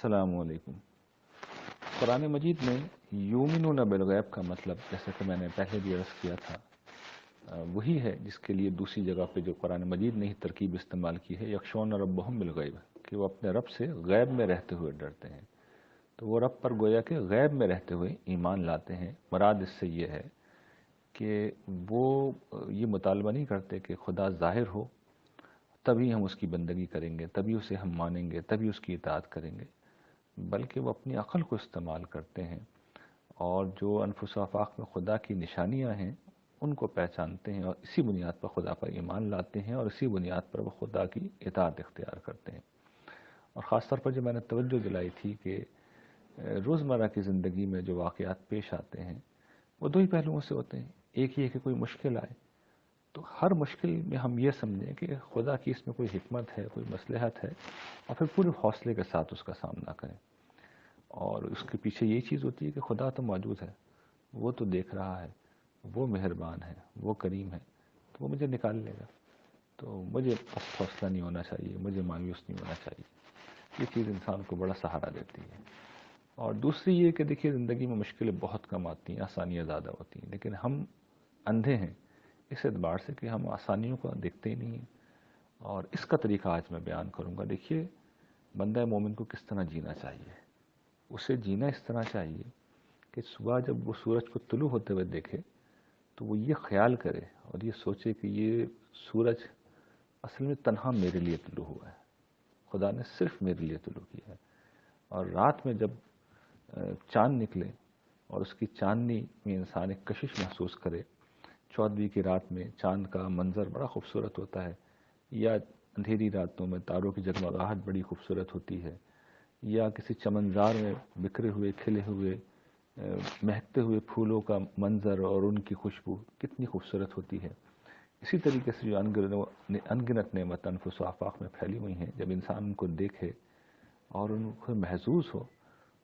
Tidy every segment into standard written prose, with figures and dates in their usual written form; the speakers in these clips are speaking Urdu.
السلام علیکم۔ قرآن مجید میں یومنون بالغیب کا مطلب، جیسے کہ میں نے پہلے بھی عرض کیا تھا، وہی ہے جس کے لیے دوسری جگہ پہ جو قرآن مجید نے ہی ترکیب استعمال کی ہے، یخشون ربہم بالغیب، کہ وہ اپنے رب سے غیب میں رہتے ہوئے ڈرتے ہیں۔ تو وہ رب پر گویا کہ غیب میں رہتے ہوئے ایمان لاتے ہیں۔ مراد اس سے یہ ہے کہ وہ یہ مطالبہ نہیں کرتے کہ خدا ظاہر ہو تبھی ہم اس کی بندگی کریں گے، تبھی اسے ہم مانیں گے، تبھی اس کی اطاعت کریں گے، بلکہ وہ اپنی عقل کو استعمال کرتے ہیں اور جو انفس و آفاق میں خدا کی نشانیاں ہیں ان کو پہچانتے ہیں، اور اسی بنیاد پر خدا پر ایمان لاتے ہیں، اور اسی بنیاد پر وہ خدا کی اطاعت اختیار کرتے ہیں۔ اور خاص طور پر جو میں نے توجہ دلائی تھی کہ روزمرہ کی زندگی میں جو واقعات پیش آتے ہیں وہ دو ہی پہلوؤں سے ہوتے ہیں۔ ایک یہ کہ کوئی مشکل آئے تو ہر مشکل میں ہم یہ سمجھیں کہ خدا کی اس میں کوئی حکمت ہے، کوئی مصلحت ہے، اور پھر پورے حوصلے کے ساتھ اس کا سامنا کریں۔ اور اس کے پیچھے یہی چیز ہوتی ہے کہ خدا تو موجود ہے، وہ تو دیکھ رہا ہے، وہ مہربان ہے، وہ کریم ہے، تو وہ مجھے نکال لے گا۔ تو مجھے پست حوصلہ نہیں ہونا چاہیے، مجھے مایوس نہیں ہونا چاہیے۔ یہ چیز انسان کو بڑا سہارا دیتی ہے۔ اور دوسری یہ کہ دیکھیے زندگی میں مشکلیں بہت کم آتی ہیں، آسانیاں زیادہ ہوتی ہیں، لیکن ہم اندھے ہیں اس اعتبار سے کہ ہم آسانیوں کو دیکھتے ہی نہیں ہیں۔ اور اس کا طریقہ آج میں بیان کروں گا۔ دیکھیے بندہ مومن کو کس طرح جینا چاہیے۔ اسے جینا اس طرح چاہیے کہ صبح جب وہ سورج کو طلوع ہوتے ہوئے دیکھے تو وہ یہ خیال کرے اور یہ سوچے کہ یہ سورج اصل میں تنہا میرے لیے طلوع ہوا ہے، خدا نے صرف میرے لیے طلوع کیا ہے۔ اور رات میں جب چاند نکلے اور اس کی چاندنی میں انسان ایک کشش محسوس کرے، 14ویں کی رات میں چاند کا منظر بڑا خوبصورت ہوتا ہے، یا اندھیری راتوں میں تاروں کی جگمگاہٹ بڑی خوبصورت ہوتی ہے، یا کسی چمنزار میں بکھرے ہوئے کھلے ہوئے مہکتے ہوئے پھولوں کا منظر اور ان کی خوشبو کتنی خوبصورت ہوتی ہے۔ اسی طریقے سے جو انگنت نعمت انفس و آفاق میں پھیلی ہوئی ہیں، جب انسان ان کو دیکھے اور ان کو محسوس ہو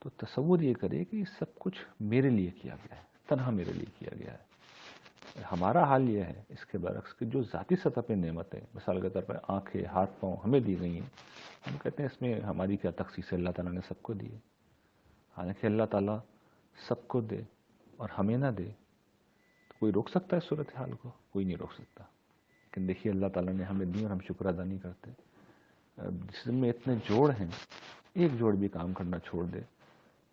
تو تصور یہ کرے کہ یہ سب کچھ میرے لیے کیا گیا ہے، تنہا میرے لیے کیا گیا ہے۔ ہمارا حال یہ ہے اس کے برعکس کہ جو ذاتی سطح پہ نعمتیں مثال کے طور پر آنکھیں، ہاتھ، پاؤں ہمیں دی گئی ہیں، ہم کہتے ہیں اس میں ہماری کیا تخصیص ہے، اللہ تعالیٰ نے سب کو دی ہے۔ حالانکہ اللہ تعالیٰ سب کو دے اور ہمیں نہ دے تو کوئی روک سکتا ہے صورتحال کو؟ کوئی نہیں روک سکتا۔ لیکن دیکھیے اللہ تعالیٰ نے ہمیں دی اور ہم شکر ادا نہیں کرتے۔ جسم میں اتنے جوڑ ہیں، ایک جوڑ بھی کام کرنا چھوڑ دے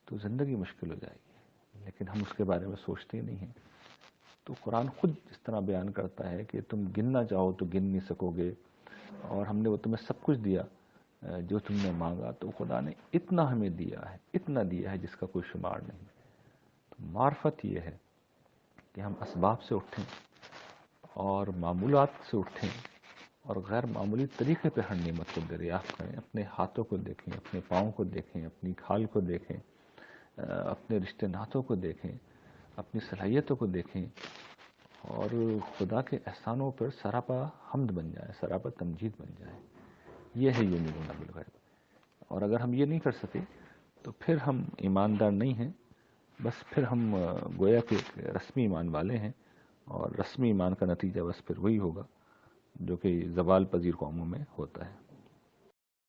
تو زندگی مشکل ہو جائے گی، لیکن ہم اس کے بارے میں سوچتے ہی نہیں ہیں۔ تو قرآن خود اس طرح بیان کرتا ہے کہ تم گننا چاہو تو گن نہیں سکو گے، اور ہم نے وہ تمہیں سب کچھ دیا جو تم نے مانگا۔ تو خدا نے اتنا ہمیں دیا ہے، اتنا دیا ہے جس کا کوئی شمار نہیں۔ تو معرفت یہ ہے کہ ہم اسباب سے اٹھیں اور معمولات سے اٹھیں اور غیر معمولی طریقے پہ ہر نعمت کو دریافت کریں۔ اپنے ہاتھوں کو دیکھیں، اپنے پاؤں کو دیکھیں، اپنی کھال کو دیکھیں، اپنے رشتے ناتوں کو دیکھیں، اپنی صلاحیتوں کو دیکھیں، اور خدا کے احسانوں پر سراپا حمد بن جائے، سراپا تمجید بن جائے۔ یہ ہے یومنون بالغیب۔ اور اگر ہم یہ نہیں کر سکے تو پھر ہم ایماندار نہیں ہیں، بس پھر ہم گویا کہ رسمی ایمان والے ہیں، اور رسمی ایمان کا نتیجہ بس پھر وہی ہوگا جو کہ زوال پذیر قوموں میں ہوتا ہے۔